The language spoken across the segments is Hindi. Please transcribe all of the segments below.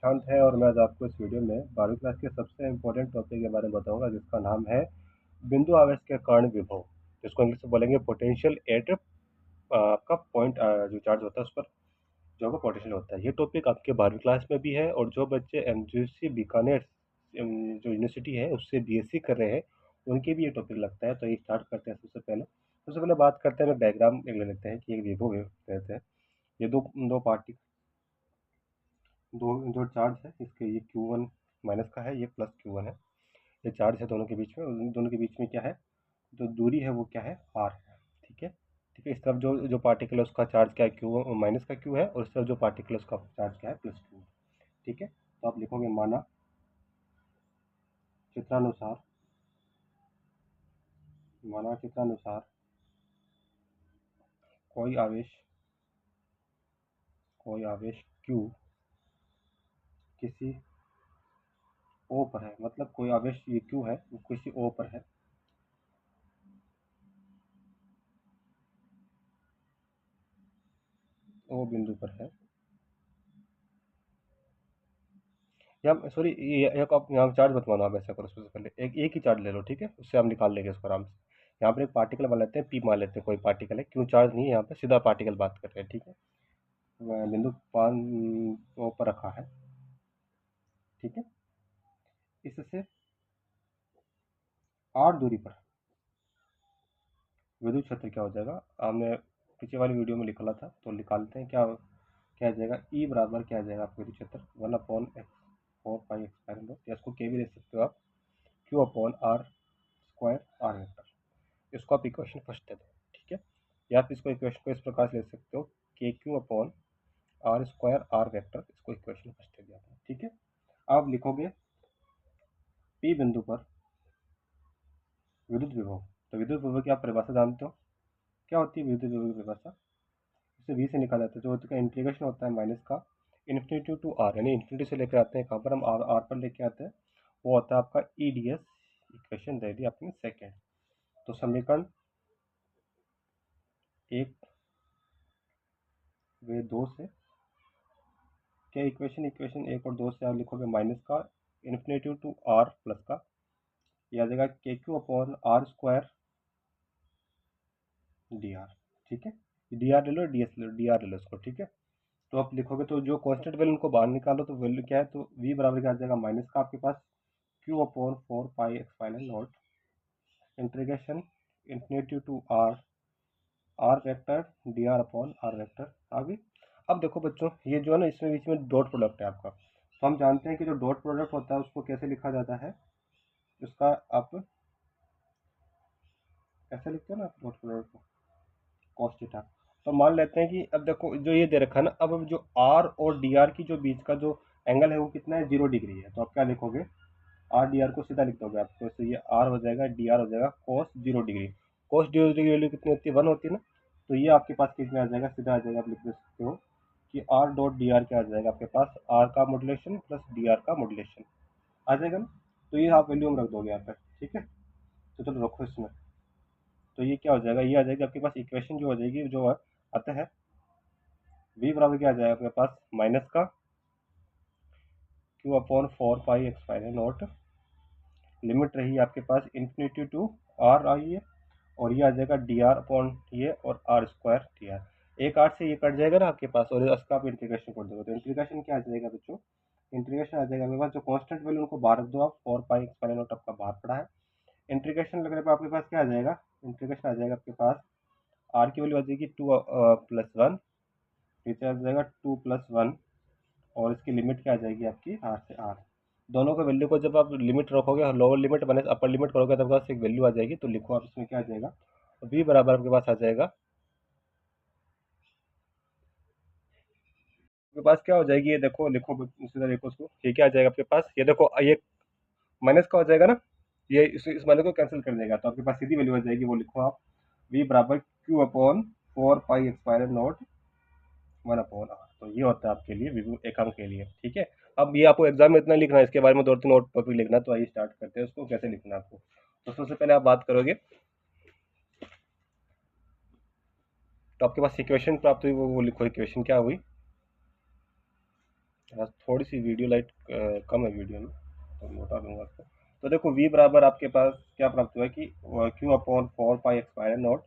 शांत है और मैं आज आपको इस वीडियो में 12वीं क्लास के सबसे इम्पोर्टेंट टॉपिक के बारे में बताऊंगा जिसका नाम है बिंदु आवेश के कारण विभव, जिसको इंग्लिश में बोलेंगे पोटेंशियल एट आपका पॉइंट जो चार्ज होता है उस पर जो का पोटेंशियल होता है। ये टॉपिक आपके 12वीं क्लास में भी है और जो बच्चे एमजीसी बीकानेर जो यूनिवर्सिटी है उससे बीएससी कर रहे हैं उनके भी ये टॉपिक लगता है। तो ये स्टार्ट करते हैं। सबसे पहले बात करते हैं, डायग्राम एक ले लेते हैं कि एक विभव कहते हैं। ये दो दो पार्टी दो जो चार्ज है इसके, ये Q1 माइनस का है, ये प्लस Q1 है। ये चार्ज है दोनों के बीच में, उन दोनों के बीच में क्या है, जो दूरी है वो क्या है, R है। ठीक है। ठीक है, इस तरफ जो जो पार्टिकल है उसका चार्ज क्या है, Q माइनस का Q है, और इस तरफ जो पार्टिकल है उसका चार्ज क्या है, प्लस Q। ठीक है, तो आप लिखोगे चित्रानुसार माना चित्रानुसार कोई आवेश Q किसी O पर है, मतलब कोई आवेश ये Q है वो किसी O पर है, O बिंदु पर है। या सॉरी, ये एक आप यहाँ चार्ज मतवाना, आप ऐसा करो, सबसे पहले एक एक ही चार्ज ले लो, ठीक है, उससे हम निकाल लेंगे उसको आराम से। यहाँ पर एक पार्टिकल मान लेते हैं, पी मान लेते हैं, कोई पार्टिकल है, क्यों चार्ज नहीं है यहाँ पे, सीधा पार्टिकल बात कर रहे हैं। ठीक है, बिंदु पान ऊपर रखा है। ठीक है, इससे आर दूरी पर विद्युत क्षेत्र क्या हो जाएगा, हमने पीछे वाली वीडियो में निकाला था, तो निकालते हैं। क्या क्या आ जाएगा, ई बराबर क्या आ जाएगा आपको, विद्युत क्षेत्र 1/4 पाई या इसको के भी दे सकते हो आप, q upon r square r vector. इसको आप इक्वेशन फर्स्ट दे दो। ठीक है, या आप इसको इक्वेशन को इस प्रकार से ले सकते हो, k q upon r square r vector, इसको इक्वेशन फर्स्ट दे दिया था। ठीक है, आप लिखोगे पी बिंदु पर विद्युत विभव। तो विद्युत विभव की आप परिभाषा जानते हो, क्या होती है विद्युत विभव की परिभाषा, इसे वी से निकाला जाता है। जो उसका इंटीग्रेशन होता है माइनस का इन्फिनिटी टू आर, यानी इन्फिनिटी से लेकर आते हैं कहाँ पर, हम आर आर पर लेके आते हैं, वो होता है आपका ई डी एस। इक्वेशन दे दी आपने सेकेंड। तो समीकरण एक वे दो से, क्या इक्वेशन इक्वेशन एक और दो से आप लिखोगे माइनस का इन्फिनिटी टू आर प्लस का, यह आ जाएगा k q upon r square d r. ठीक है, डी आर ले लो, डी एस ले लो, डी आर ले लो इसको। ठीक है, तो आप लिखोगे तो जो कांस्टेंट वैल्यू उनको बाहर निकालो, तो वैल्यू क्या है, तो v बराबर क्या आ जाएगा, माइनस का आपके पास q upon 4 pi naught integration infinity to r r vector d r upon r vector. आगे अब देखो बच्चों, ये जो है ना, इसमें बीच में डॉट प्रोडक्ट है आपका, तो हम जानते हैं कि जो डॉट प्रोडक्ट होता है उसको कैसे लिखा जाता है, उसका आप ऐसे लिखते हो ना, डॉट प्रोडक्ट को कॉस थीटा। तो मान लेते हैं कि अब देखो जो ये दे रखा है ना, अब जो आर और डी आर की जो बीच का जो एंगल है वो कितना है, 0 डिग्री है। तो आप क्या लिखोगे, आर डी आर को सीधा लिख दोगे आपको, तो ये आर हो जाएगा, डी आर हो जाएगा cos 0 degree. Cos 0 degree value कितनी होती है, 1 होती है ना। तो ये आपके पास किस में आ जाएगा, सीधा आ जाएगा, आप लिख सकते हो कि आर डॉट डी आर क्या आ जाएगा आपके पास, आर का मॉड्यूलेशन प्लस डी आर का मॉड्यूलेशन आ जाएगा ना। तो ये आप वैल्यू हम रख दोगे यहाँ पर। ठीक है, तो चलो रखो इसमें। तो ये क्या हो जाएगा, ये आ जाएगी आपके पास इक्वेशन जो हो जाएगी, जो आता है v बराबर क्या आ जाएगा आपके पास, माइनस का q upon 4 pi not, limit रही आपके पास इन्फिनिटी टू आर आई है, और ये आ जाएगा डी आर अपॉन ये और आर स्क्वायर डी आर। एक आर से ये कट जाएगा ना आपके पास, और इसका आप इंटीग्रेशन कर दोगे, तो इंटीग्रेशन क्या आ जाएगा बच्चों, इंटीग्रेशन आ जाएगा मेरे पास, जो कांस्टेंट वैल्यू उनको बाहर रख दो आप, 4 पाई आपका बाहर पड़ा है। इंटीग्रेशन लगने पर आपके पास क्या आ जाएगा, इंटीग्रेशन आ जाएगा आपके पास, आर की वैल्यू आ जाएगी 2 + 1, नीचे आ जाएगा 2 + 1, और इसकी लिमिट क्या आ जाएगी आपकी, आर से आर। दोनों के वैल्यू को जब आप लिमिट रखोगे, lower limit minus upper limit करोगे, तब पास एक वैल्यू आ जाएगी। तो लिखो आप इसमें क्या आ जाएगा, v बराबर आपके पास आ जाएगा, आपके पास क्या हो जाएगी, ये देखो, लिखो सीधा, देखो उसको, ये क्या आ जाएगा आपके पास, ये देखो, ये माइनस का हो जाएगा ना, ये इस माइनस को कैंसिल कर देगा, तो आपके पास सीधी वैल्यू आ जाएगी, वो लिखो आप, v बराबर q upon 4 pi one upon r. तो ये होता है आपके लिए विभु एकांक के लिए। ठीक है, अब ये आपको एग्जाम में इतना लिखना है, इसके बारे में 2-3 और टॉपिक लिखना है। तो आइए स्टार्ट करते हैं, उसको कैसे लिखना है आपको। तो सबसे पहले आप बात करोगे, तो आपके पास इक्वेशन प्राप्त हुई, वो लिखो, इक्वेशन क्या हुई, हाँ, थोड़ी सी वीडियो लाइट कम है वीडियो में, तो मोटा लूँगा इसको। तो देखो v बराबर आपके पास क्या प्राप्त हुआ है कि क्यू अपॉन फोर पाई एक्सपायर नॉट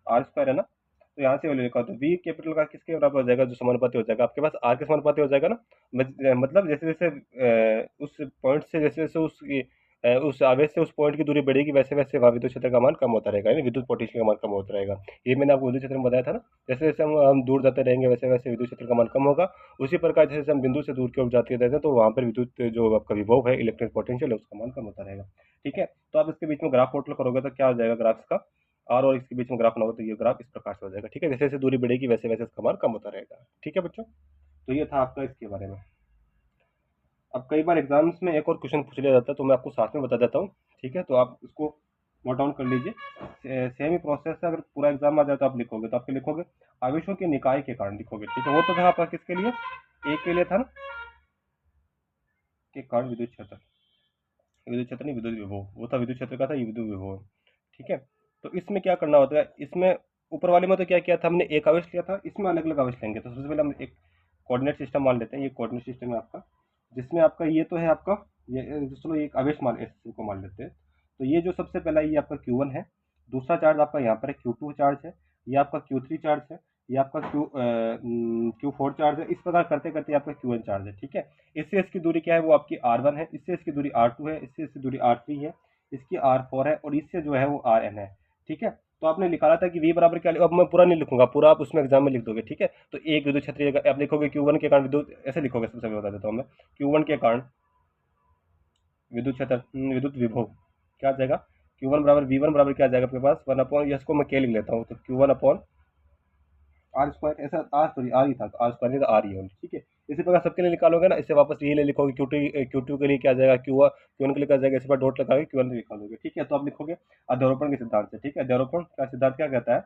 आर स्क्वायर है ना। तो यहाँ से वैल्यू लिखा तो v कैपिटल का किसके बराबर हो जाएगा, जो समानुपाती हो जाएगा आपके पास आर के समानुपाती हो जाएगा ना। मतलब जैसे जैसे उस पॉइंट से जैसे जैसे उस आवेश से उस पॉइंट की दूरी बढ़ेगी, वैसे वैसे वहाँ विद्युत क्षेत्र का मान कम होता रहेगा, यानी विद्युत पोटेंशियल का मान कम होता रहेगा। ये मैंने आपको विद्युत क्षेत्र में बताया था ना। जैसे जैसे हम दूर जाते रहेंगे, वैसे वैसे विद्युत क्षेत्र का मान कम होगा। उसी प्रकार जैसे जैसे हम बिंदु से दूर की ओर जाते रहते हैं, तो वहाँ पर विद्युत जो आपका विभव है, इलेक्ट्रिक पोटेंशियल है, उसका मान कम होता रहेगा। ठीक है, तो आप इसके बीच में ग्राफ प्लॉट करोगे तो क्या हो जाएगा, ग्राफ का आर और इसके बीच में ग्राफ बनाओगे तो ये ग्राफ इस प्रकार से हो जाएगा। ठीक है, जैसे जैसे दूरी बढ़ेगी वैसे वैसे इसका मान कम होता रहेगा। ठीक है बच्चों, तो ये था आपका इसके बारे में। अब कई बार एग्जाम्स में एक और क्वेश्चन पूछ लिया जाता है, तो मैं आपको साथ में बता देता हूँ। ठीक है, तो आप इसको नोट डाउन कर लीजिए। सेम ही प्रोसेस है, अगर पूरा एग्जाम आ जाए तो आप लिखोगे, तो आपके लिखोगे आवेशों के निकाय के कारण लिखोगे। ठीक है, वो तो था आपका किसके लिए, एक के लिए था ना, के कारण विद्युत क्षेत्र, विद्युत क्षेत्र नहीं विद्युत विभव, वो था विद्युत क्षेत्र का था, ये विद्युत विभव है। ठीक है, तो इसमें क्या करना होता है, इसमें ऊपर वाले में तो क्या किया था हमने, एक आवेश लिया था, इसमें अलग अलग आवेश लेंगे। तो सबसे पहले हम एक कोऑर्डिनेट सिस्टम मान लेते हैं, ये कोऑर्डिनेट सिस्टम है आपका, जिसमें आपका ये तो है आपका, ये चलो एक आवेश मान को मान लेते हैं। तो ये जो सबसे पहला ये आपका Q1 है, दूसरा चार्ज आपका यहाँ पर है Q2 चार्ज है, ये आपका Q3 चार्ज है, ये आपका Q4 चार्ज है। इस प्रकार करते करते आपका Q1 चार्ज है। ठीक है, इससे इसकी दूरी क्या है, वो आपकी R1 है, इससे इसकी दूरी R2 है, इससे इसकी दूरी R3 है, इसकी R4 है, और इससे जो है वो Rn है। ठीक है, तो आपने निकाला था कि V बराबर क्या, अब मैं पूरा नहीं लिखूंगा, पूरा आप उसमें एग्जाम में लिख दोगे। ठीक है, तो एक विद्युत क्षेत्र आप लिखोगे Q1 के कारण विद्युत, ऐसे लिखोगे, सबसे पहले बता देता हूँ मैं, Q1 के कारण विद्युत क्षेत्र विद्युत विभव क्या आ जाएगा, Q1 बराबर V1 बराबर क्या आ जाएगा आपके पास, वन अपॉन, इसको मैं के लिख लेता हूँ, तो Q1 अपॉन आर स्क्वायर, ऐसा आर सॉरी आर ही था, आर स्क्वायर नहीं था, आर ही है। ठीक है, इसी प्रकार सबके लिए निकालोगे ना, इससे वापस ये ले लिखोगे, क्यू टू के लिए क्या आ जाएगा, क्यू वन के लिए क्या आ जाएगा, इसी पर डॉट लगा के Q1 निकालोगे। ठीक है, तो आप लिखोगे अध्यारोपण के सिद्धांत से। ठीक है, अध्यारोपण का सिद्धांत क्या कहता है,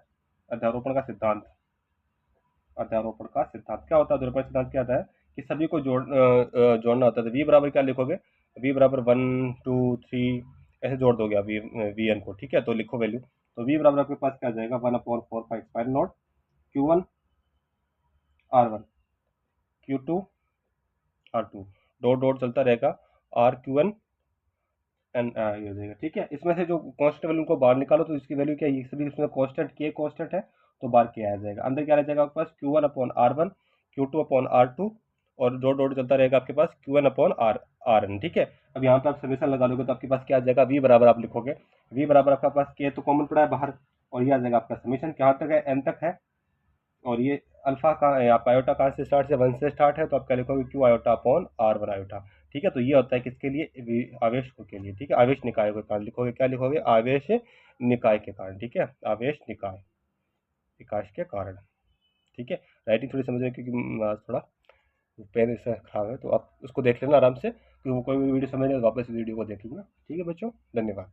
अध्यारोपण का सिद्धांत, अध्यारोपण का सिद्धांत क्या होता है, अध्यारोपण सिद्धांत क्या आता है कि सभी को जोड़ना होता है। तो वी बराबर क्या लिखोगे, वी बराबर 1 2 3 ऐसे जोड़ दोगे आप वी एन को। ठीक है, तो लिखो वैल्यू, तो वी बराबर आपके पास क्या आ जाएगा, 1/4 पाई not Q1 R1 Q2 R2, dot dot चलता रहेगा, RQ1 एन ये हो जाएगा। ठीक है, इसमें से जो कांस्टेंट वैल्यू को बाहर निकालो, तो इसकी वैल्यू क्या है, ये सभी इसमें कांस्टेंट के कांस्टेंट है, तो बाहर के आ जाएगा, अंदर क्या रह जाएगा आपके पास, Q1/R1 Q2/R2, और डॉट डॉट चलता रहेगा आपके पास Q1/Rn। ठीक है, अब यहाँ पे आप समेशन लगा लोगे, तो आपके पास क्या आ जाएगा, V बराबर आप लिखोगे, V बराबर आपका पास के तो कॉमन पड़ा है बाहर, और ये आ जाएगा आपका समेशन कहाँ तक है, एन तक है, और ये अल्फा का आप आयोटा कहाँ से स्टार्ट से 1 से स्टार्ट है, तो आप क्या लिखोगे, Q iota upon R1 iota. ठीक है, तो ये होता है किसके लिए, आवेश के लिए। ठीक है, आवेश निकाय के कारण लिखोगे, क्या लिखोगे, आवेश निकाय के कारण। ठीक है, आवेश निकाय विकास के कारण। ठीक है, राइटिंग थोड़ी समझ में, क्योंकि आज थोड़ा पेन इससे खराब है, तो आप उसको देख लेना आराम से, कि वो कोई भी वीडियो समझ नहीं तो वापस वीडियो को देख लेना। ठीक है बच्चों, धन्यवाद।